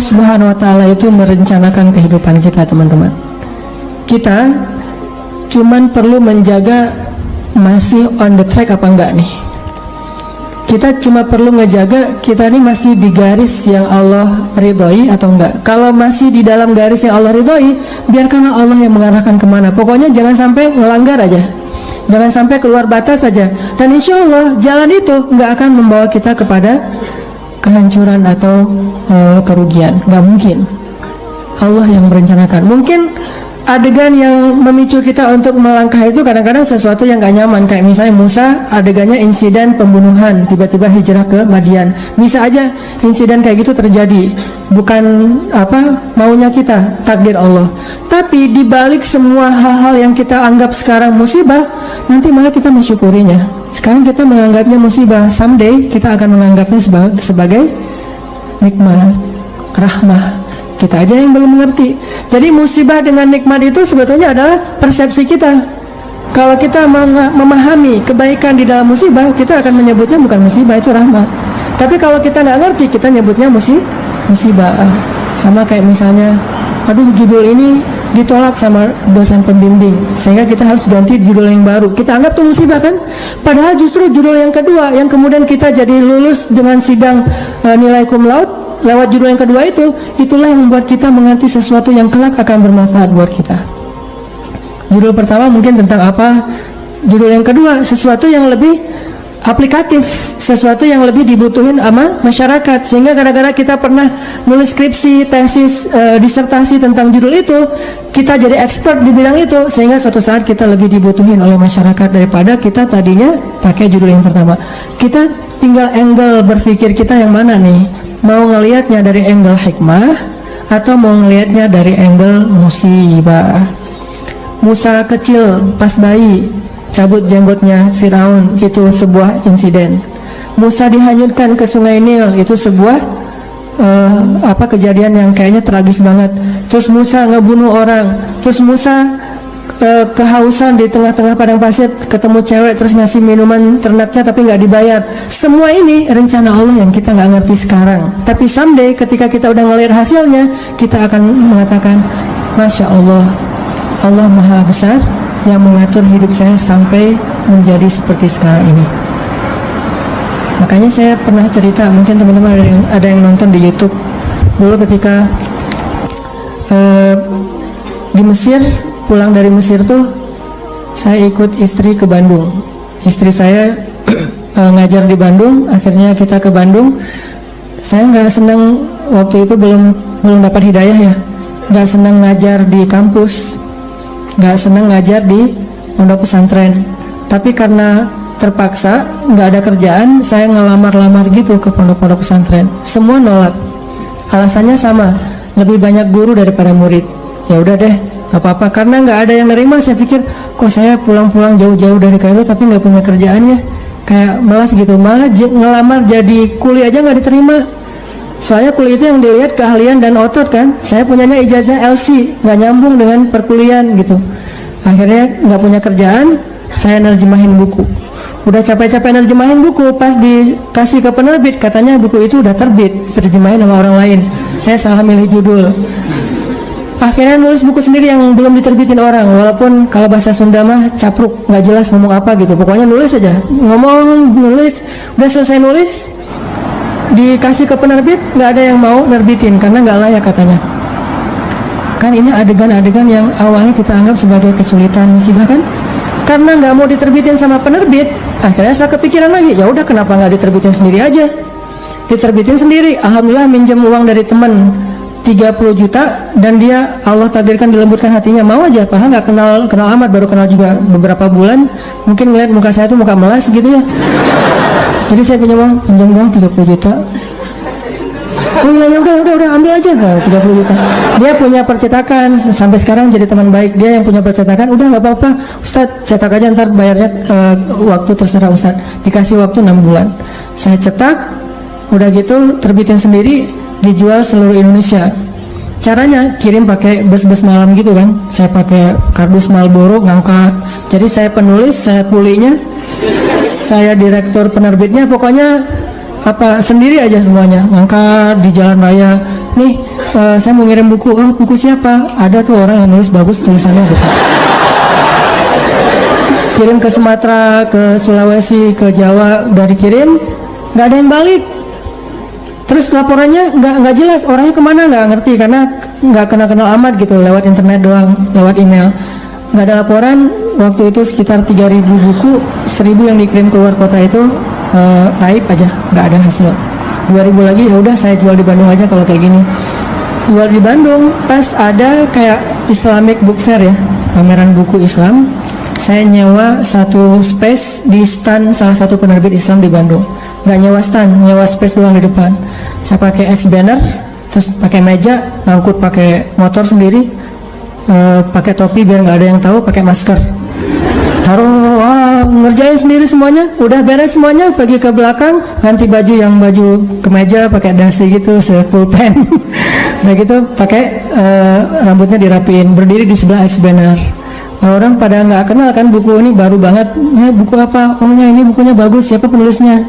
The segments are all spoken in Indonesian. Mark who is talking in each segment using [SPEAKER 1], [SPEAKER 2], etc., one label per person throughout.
[SPEAKER 1] Subhanahu wa Ta'ala itu merencanakan kehidupan kita, teman-teman. Kita cuman perlu menjaga masih on the track apa enggak nih. Kita cuma perlu ngejaga kita ini masih di garis yang Allah ridhoi atau enggak. Kalau masih di dalam garis yang Allah ridhoi, biarkanlah Allah yang mengarahkan kemana. Pokoknya jangan sampai melanggar aja, jangan sampai keluar batas saja. Dan insya Allah jalan itu nggak akan membawa kita kepada kehancuran atau kerugian. Nggak mungkin. Allah yang merencanakan. Mungkin adegan yang memicu kita untuk melangkah itu kadang-kadang sesuatu yang gak nyaman. Kayak misalnya Musa, adegannya insiden pembunuhan, tiba-tiba hijrah ke Madian. Bisa aja insiden kayak gitu terjadi, bukan maunya kita, takdir Allah. Tapi dibalik semua hal-hal yang kita anggap sekarang musibah, nanti malah kita mensyukurinya. Sekarang kita menganggapnya musibah, someday kita akan menganggapnya sebagai nikmat, rahmah. Kita aja yang belum mengerti. Jadi musibah dengan nikmat itu sebetulnya adalah persepsi kita. Kalau kita memahami kebaikan di dalam musibah, kita akan menyebutnya bukan musibah, itu rahmat. Tapi kalau kita nggak ngerti, kita nyebutnya musibah. Sama kayak misalnya, aduh judul ini ditolak sama dosen pembimbing, sehingga kita harus ganti judul yang baru. Kita anggap itu musibah kan? Padahal justru judul yang kedua yang kemudian kita jadi lulus dengan sidang nilai cum laude, lewat judul yang kedua itulah yang membuat kita mengerti sesuatu yang kelak akan bermanfaat buat kita. Judul pertama mungkin tentang apa, judul yang kedua sesuatu yang lebih aplikatif, sesuatu yang lebih dibutuhin sama masyarakat. Sehingga gara-gara kita pernah nulis skripsi, tesis, disertasi tentang judul itu, kita jadi expert di bidang itu, sehingga suatu saat kita lebih dibutuhin oleh masyarakat daripada kita tadinya pakai judul yang pertama. Kita tinggal angle berpikir kita yang mana nih, mau ngelihatnya dari angle hikmah atau mau ngelihatnya dari angle musibah. Musa kecil pas bayi cabut jenggotnya Firaun, itu sebuah insiden. Musa dihanyutkan ke sungai Nil, itu sebuah kejadian yang kayaknya tragis banget. Terus Musa ngebunuh orang, terus Musa kehausan di tengah-tengah padang pasir, ketemu cewek terus ngasih minuman ternaknya tapi nggak dibayar. Semua ini rencana Allah yang kita nggak ngerti sekarang, tapi someday ketika kita udah ngelihat hasilnya, kita akan mengatakan, Masya Allah, Allah Maha Besar yang mengatur hidup saya sampai menjadi seperti sekarang ini. Makanya saya pernah cerita, mungkin teman-teman ada yang nonton di YouTube, dulu ketika di Mesir, pulang dari Mesir tuh saya ikut istri ke Bandung. Istri saya ngajar di Bandung, akhirnya kita ke Bandung. Saya nggak senang waktu itu, belum dapat hidayah ya, nggak senang ngajar di kampus, nggak senang ngajar di pondok pesantren. Tapi karena terpaksa nggak ada kerjaan, saya ngelamar-lamar gitu ke pondok-pondok pesantren. Semua nolak, alasannya sama, lebih banyak guru daripada murid. Ya udah deh, gak apa-apa, karena nggak ada yang nerima. Saya pikir, kok saya pulang-pulang jauh-jauh dari Kairo tapi nggak punya kerjaan ya, kayak malas gitu. Malah ngelamar jadi kuli aja nggak diterima. Soalnya kuli itu yang dilihat keahlian dan otot kan. Saya punyanya ijazah LC, nggak nyambung dengan perkuliahan gitu. Akhirnya nggak punya kerjaan, saya nerjemahin buku. Udah capek-capek nerjemahin buku, pas dikasih ke penerbit katanya buku itu udah terbit, terjemahin sama orang lain. Saya salah milih judul. Akhirnya nulis buku sendiri yang belum diterbitin orang, walaupun kalau bahasa Sunda mah capruk, nggak jelas ngomong apa gitu. Pokoknya nulis aja, nulis. Udah selesai nulis, dikasih ke penerbit, nggak ada yang mau nerbitin karena nggak layak katanya. Kan ini adegan-adegan yang awalnya kita anggap sebagai kesulitan, musibah kan? Karena nggak mau diterbitin sama penerbit, akhirnya saya kepikiran lagi, ya udah kenapa nggak diterbitin sendiri aja? Diterbitin sendiri, alhamdulillah minjem uang dari teman 30 juta, dan dia Allah takdirkan dilembutkan hatinya, mau aja, padahal nggak kenal amat, baru kenal juga beberapa bulan, mungkin ngeliat muka saya tuh muka melas gitu ya. Jadi saya pinjam uang 30 juta. Oh iya, ya udah ambil aja, 30 juta. Dia punya percetakan, sampai sekarang jadi teman baik. Dia yang punya percetakan, udah nggak apa-apa Ustadz, cetak aja, ntar bayarnya waktu terserah Ustadz. Dikasih waktu 6 bulan. Saya cetak, udah gitu terbitin sendiri, dijual seluruh Indonesia. Caranya kirim pakai bus-bus malam gitu kan. Saya pakai kardus Marlboro ngangkat. Jadi saya penulis, saya kulinya, saya direktur penerbitnya, pokoknya sendiri aja semuanya, ngangkat di jalan raya, nih saya mau ngirim buku. Oh, buku siapa? Ada tuh orang yang nulis bagus tulisannya gitu. Kirim ke Sumatera, ke Sulawesi, ke Jawa, udah dikirim, nggak ada yang balik. Terus laporannya nggak jelas, orangnya kemana nggak ngerti karena nggak kenal amat gitu, lewat internet doang, lewat email. Nggak ada laporan. Waktu itu sekitar 3.000 buku, 1.000 yang dikirim keluar kota itu raib aja, nggak ada hasil. 2.000 lagi, ya udah saya jual di Bandung aja kalau kayak gini. Jual di Bandung, pas ada kayak Islamic Book Fair ya, pameran buku Islam. Saya nyewa satu space di stand salah satu penerbit Islam di Bandung. Nggak nyewa stand, nyewa space doang di depan. Saya pakai X banner, terus pakai meja, ngangkut pakai motor sendiri, pakai topi biar nggak ada yang tahu, pakai masker. Taruh, ngerjain sendiri semuanya, udah beres semuanya, pergi ke belakang, ganti baju yang baju kemeja, pakai dasi gitu, full pen. Udah gitu, pakai rambutnya dirapiin, berdiri di sebelah X banner. Orang pada nggak kenal kan buku ini baru banget, ini buku apa? Oh ya ini bukunya bagus, siapa penulisnya?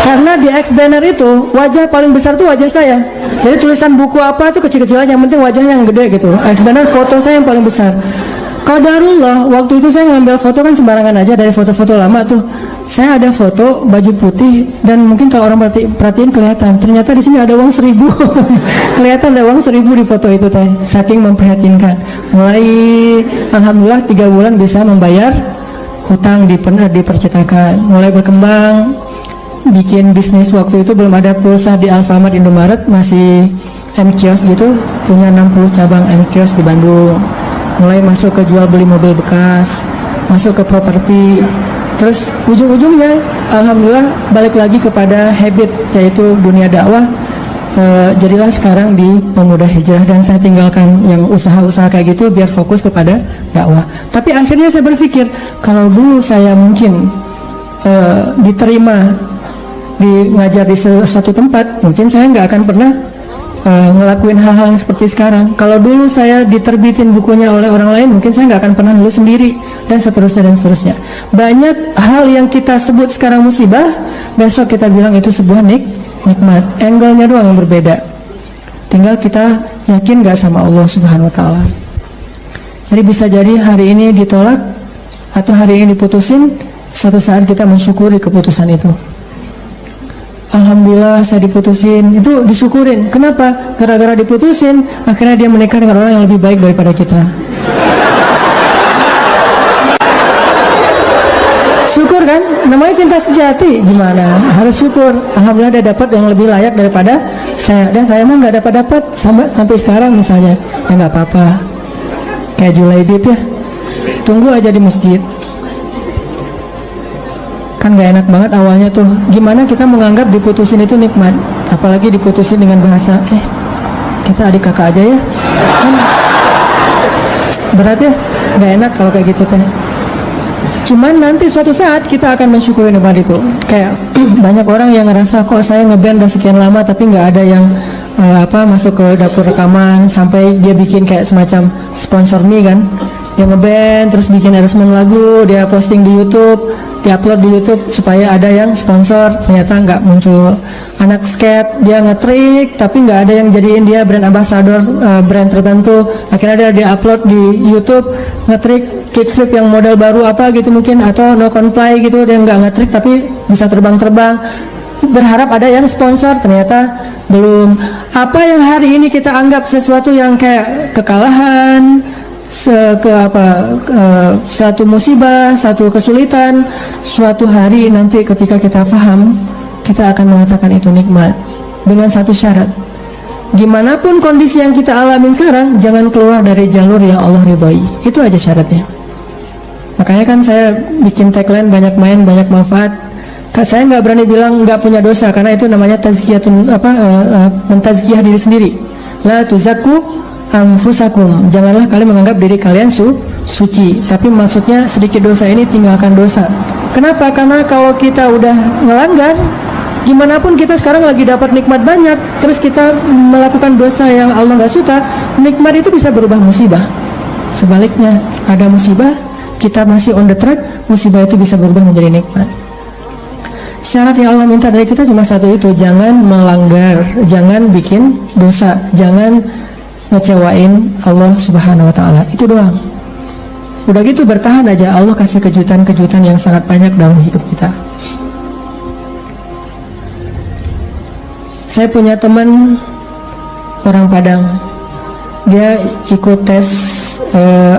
[SPEAKER 1] Karena di X banner itu wajah paling besar tuh wajah saya. Jadi tulisan buku apa tuh kecil-kecil aja, yang penting wajahnya yang gede gitu. X banner foto saya yang paling besar. Qadarullah, waktu itu saya ngambil foto kan sembarangan aja dari foto-foto lama tuh. Saya ada foto baju putih dan mungkin kalau orang perhatiin kelihatan. Ternyata di sini ada uang 1.000. Kelihatan ada uang 1.000 di foto itu teh. Saking memprihatinkan. Mulai alhamdulillah 3 bulan bisa membayar hutang di percetakan. Mulai berkembang, bikin bisnis. Waktu itu belum ada pulsa di Alfamart, Indomaret, masih M-Kios gitu. Punya 60 cabang M-Kios di Bandung. Mulai masuk ke jual beli mobil bekas, masuk ke properti, terus ujung-ujungnya alhamdulillah balik lagi kepada habit, yaitu dunia dakwah. Jadilah sekarang di Pemuda Hijrah, dan saya tinggalkan yang usaha-usaha kayak gitu biar fokus kepada dakwah. Tapi akhirnya saya berpikir, kalau dulu saya mungkin diterima ngajar di suatu tempat, mungkin saya nggak akan pernah ngelakuin hal-hal yang seperti sekarang. Kalau dulu saya diterbitin bukunya oleh orang lain, mungkin saya nggak akan pernah nulis sendiri, dan seterusnya dan seterusnya. Banyak hal yang kita sebut sekarang musibah, besok kita bilang itu sebuah nikmat. Angle-nya doang yang berbeda. Tinggal kita yakin nggak sama Allah Subhanahu Wa Taala. Jadi bisa jadi hari ini ditolak atau hari ini diputusin, suatu saat kita mensyukuri keputusan itu. Alhamdulillah saya diputusin, itu disyukurin. Kenapa? Gara-gara diputusin, akhirnya dia menikah dengan orang yang lebih baik daripada kita. Syukur kan? Namanya cinta sejati. Gimana? Harus syukur. Alhamdulillah dia dapat yang lebih layak daripada saya. Dan saya mah nggak dapat sampai sekarang misalnya. Ya nggak apa-apa. Kayak Julaibib ya. Tunggu aja di masjid. Kan gak enak banget awalnya tuh. Gimana kita menganggap diputusin itu nikmat, apalagi diputusin dengan bahasa kita adik kakak aja ya, kan berat ya, gak enak kalau kayak gitu teh. Cuman nanti suatu saat kita akan mensyukuri nikmat itu. Kayak banyak orang yang ngerasa, kok saya ngeband udah sekian lama tapi gak ada yang masuk ke dapur rekaman, sampai dia bikin kayak semacam sponsor me kan. Dia ngeband terus bikin arrangement lagu, dia posting di YouTube, diupload di YouTube supaya ada yang sponsor. Ternyata nggak muncul. Anak skate, dia ngetrik tapi nggak ada yang jadiin dia brand ambassador brand tertentu. Akhirnya dia upload di YouTube ngetrik kickflip yang model baru apa gitu mungkin, atau no comply gitu, dia nggak ngetrik tapi bisa terbang-terbang. Berharap ada yang sponsor, ternyata belum. Apa yang hari ini kita anggap sesuatu yang kayak kekalahan, satu musibah, satu kesulitan, suatu hari nanti ketika kita paham, kita akan mengatakan itu nikmat. Dengan satu syarat, gimana pun kondisi yang kita alamin sekarang, jangan keluar dari jalur yang Allah ridhoi. Itu aja syaratnya. Makanya kan saya bikin tagline banyak main, banyak manfaat. Saya nggak berani bilang nggak punya dosa, karena itu namanya tazkiyatun, mentazkiyah diri sendiri. La tuzakku anfusakum, janganlah kalian menganggap diri kalian suci, tapi maksudnya sedikit dosa ini tinggalkan dosa. Kenapa? Karena kalau kita udah ngelanggar, gimana pun kita sekarang lagi dapat nikmat banyak, terus kita melakukan dosa yang Allah nggak suka, nikmat itu bisa berubah musibah. Sebaliknya, ada musibah, kita masih on the track, musibah itu bisa berubah menjadi nikmat. Syarat yang Allah minta dari kita cuma satu itu, jangan melanggar, jangan bikin dosa, jangan ngecewain Allah Subhanahu wa Ta'ala. Itu doang. Udah gitu bertahan aja, Allah kasih kejutan-kejutan yang sangat banyak dalam hidup kita. Saya punya teman orang Padang, dia ikut tes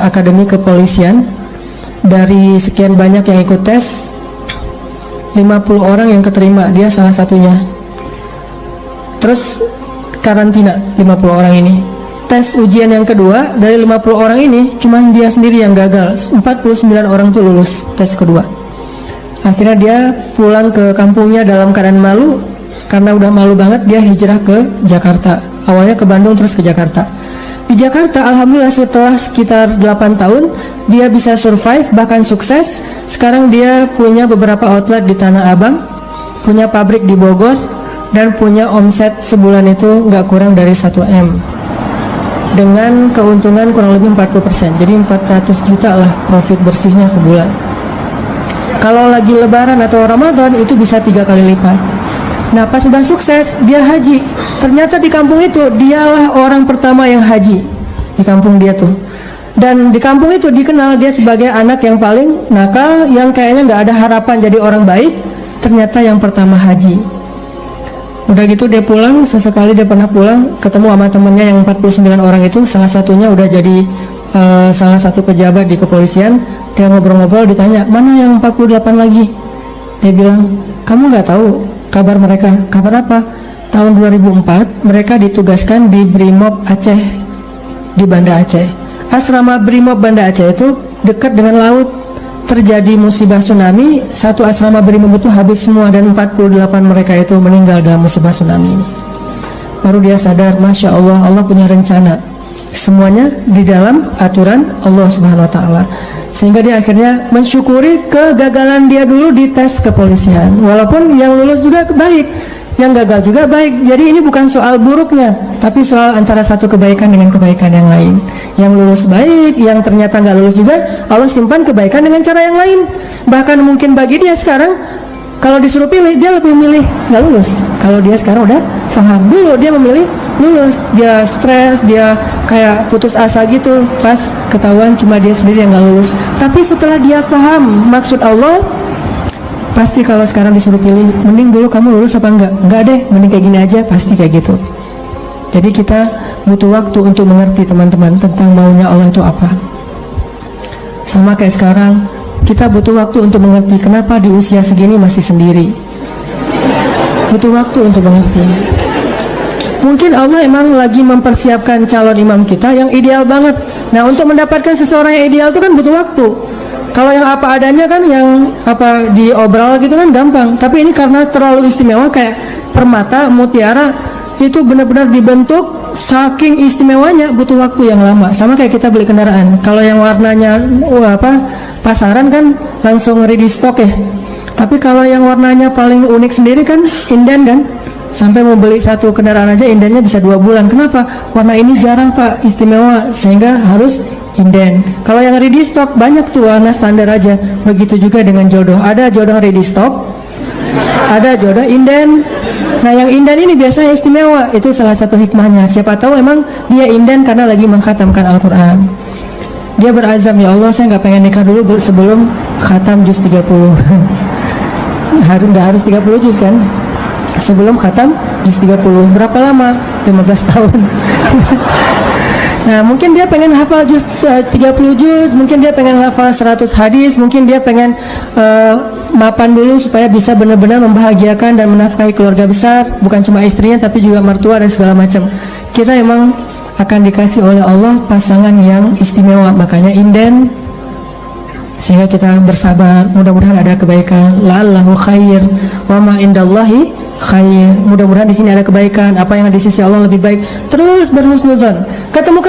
[SPEAKER 1] akademi kepolisian. Dari sekian banyak yang ikut tes, 50 orang yang keterima, dia salah satunya. Terus karantina 50 orang ini. Tes ujian yang kedua, dari 50 orang ini cuman dia sendiri yang gagal. 49 orang tuh lulus tes kedua. Akhirnya dia pulang ke kampungnya dalam keadaan malu. Karena udah malu banget, dia hijrah ke Jakarta. Awalnya ke Bandung, terus ke Jakarta. Di Jakarta, alhamdulillah setelah sekitar 8 tahun, dia bisa survive, bahkan sukses. Sekarang dia punya beberapa outlet di Tanah Abang, punya pabrik di Bogor, dan punya omset sebulan itu nggak kurang dari 1 M, dengan keuntungan kurang lebih 40%. Jadi 400 juta lah profit bersihnya sebulan. Kalau lagi Lebaran atau Ramadan itu bisa 3 kali lipat. Nah, pas sudah sukses, dia haji. Ternyata di kampung itu dialah orang pertama yang haji di kampung dia tuh. Dan di kampung itu dikenal dia sebagai anak yang paling nakal, yang kayaknya nggak ada harapan jadi orang baik. Ternyata yang pertama haji. Udah gitu dia pulang, sesekali dia pernah pulang ketemu sama temennya yang 49 orang itu. Salah satunya udah jadi salah satu pejabat di kepolisian. Dia ngobrol-ngobrol, ditanya, mana yang 48 lagi? Dia bilang, kamu nggak tahu kabar mereka? Kabar apa? Tahun 2004 mereka ditugaskan di Brimob Aceh, di Banda Aceh. Asrama Brimob Banda Aceh itu dekat dengan laut. Terjadi musibah tsunami, satu asrama Brimob itu habis semua, dan 48 mereka itu meninggal dalam musibah tsunami ini. Baru dia sadar, Masya Allah, Allah punya rencana. Semuanya di dalam aturan Allah Subhanahu wa Ta'ala. Sehingga dia akhirnya mensyukuri kegagalan dia dulu di tes kepolisian. Walaupun yang lulus juga baik, yang gagal juga baik. Jadi ini bukan soal buruknya, tapi soal antara satu kebaikan dengan kebaikan yang lain. Yang lulus baik, yang ternyata nggak lulus juga, Allah simpan kebaikan dengan cara yang lain. Bahkan mungkin bagi dia sekarang, kalau disuruh pilih, dia lebih milih nggak lulus. Kalau dia sekarang udah paham, dulu dia memilih lulus, dia stres, dia kayak putus asa gitu pas ketahuan cuma dia sendiri yang nggak lulus. Tapi setelah dia paham maksud Allah, pasti kalau sekarang disuruh pilih, mending dulu kamu lulus apa enggak deh, mending kayak gini aja, pasti kayak gitu. Jadi kita butuh waktu untuk mengerti teman-teman tentang maunya Allah itu apa. Sama kayak sekarang, kita butuh waktu untuk mengerti kenapa di usia segini masih sendiri. Butuh waktu untuk mengerti. Mungkin Allah emang lagi mempersiapkan calon imam kita yang ideal banget. Nah, untuk mendapatkan seseorang yang ideal itu kan butuh waktu. Kalau yang apa adanya kan, yang apa diobral gitu kan gampang. Tapi ini karena terlalu istimewa, kayak permata, mutiara, itu benar-benar dibentuk saking istimewanya, butuh waktu yang lama. Sama kayak kita beli kendaraan. Kalau yang warnanya pasaran kan langsung ready stock ya. Tapi kalau yang warnanya paling unik sendiri kan inden kan. Sampai mau beli satu kendaraan aja indennya bisa 2 bulan. Kenapa? Warna ini jarang Pak, istimewa, sehingga harus inden. Kalau yang ready stock banyak tuh warna standar aja. Begitu juga dengan jodoh. Ada jodoh ready stock, ada jodoh inden. Nah, yang inden ini biasanya istimewa. Itu salah satu hikmahnya. Siapa tahu emang dia inden karena lagi mengkhatamkan Al-Quran. Dia berazam, ya Allah, saya nggak pengen nikah dulu sebelum khatam juz 30. Nggak harus 30 juz kan? Sebelum khatam juz 30. Berapa lama? 15 tahun. Nah, mungkin dia pengen hafal juz 30 juz, mungkin dia pengen hafal 100 hadis, mungkin dia pengen mapan dulu supaya bisa benar-benar membahagiakan dan menafkahi keluarga besar, bukan cuma istrinya tapi juga mertua dan segala macam. Kita emang akan dikasih oleh Allah pasangan yang istimewa, makanya inden, sehingga kita bersabar. Mudah-mudahan ada kebaikan. La'allahu khair wa ma indallahi khair. Mudah-mudahan di sini ada kebaikan, apa yang di sisi Allah lebih baik. Terus berhusnuzon. Ketemu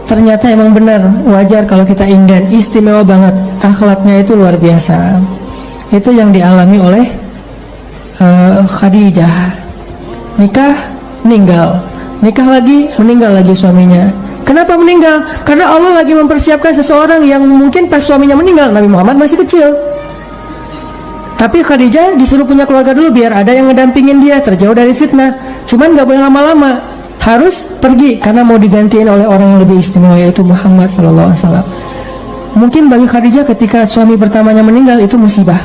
[SPEAKER 1] ternyata emang benar, wajar kalau kita inden, istimewa banget, akhlaknya itu luar biasa. Itu yang dialami oleh Khadijah. Nikah, meninggal. Nikah lagi, meninggal lagi suaminya. Kenapa meninggal? Karena Allah lagi mempersiapkan seseorang yang mungkin pas suaminya meninggal, Nabi Muhammad masih kecil. Tapi Khadijah disuruh punya keluarga dulu biar ada yang ngedampingin dia terjauh dari fitnah. Cuman gak boleh lama-lama, harus pergi karena mau digantiin oleh orang yang lebih istimewa, yaitu Muhammad SAW. Mungkin bagi Khadijah ketika suami pertamanya meninggal itu musibah,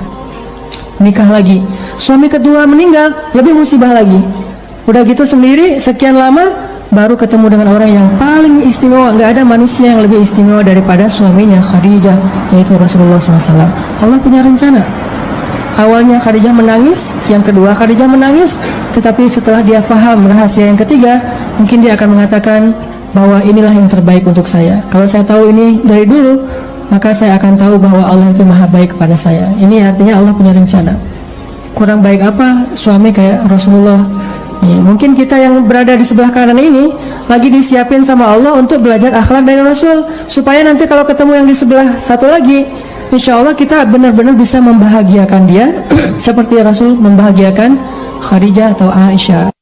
[SPEAKER 1] nikah lagi. Suami kedua meninggal, lebih musibah lagi. Udah gitu sendiri sekian lama baru ketemu dengan orang yang paling istimewa. Gak ada manusia yang lebih istimewa daripada suaminya Khadijah, yaitu Rasulullah SAW. Allah punya rencana. Awalnya Khadijah menangis, yang kedua Khadijah menangis, tetapi setelah dia faham rahasia yang ketiga, mungkin dia akan mengatakan bahwa inilah yang terbaik untuk saya. Kalau saya tahu ini dari dulu, maka saya akan tahu bahwa Allah itu maha baik kepada saya. Ini artinya Allah punya rencana. Kurang baik apa suami kayak Rasulullah? Nih, mungkin kita yang berada di sebelah kanan ini lagi disiapin sama Allah untuk belajar akhlak dari Rasul, supaya nanti kalau ketemu yang di sebelah satu lagi, insya Allah kita benar-benar bisa membahagiakan dia seperti Rasul membahagiakan Khadijah atau Aisyah.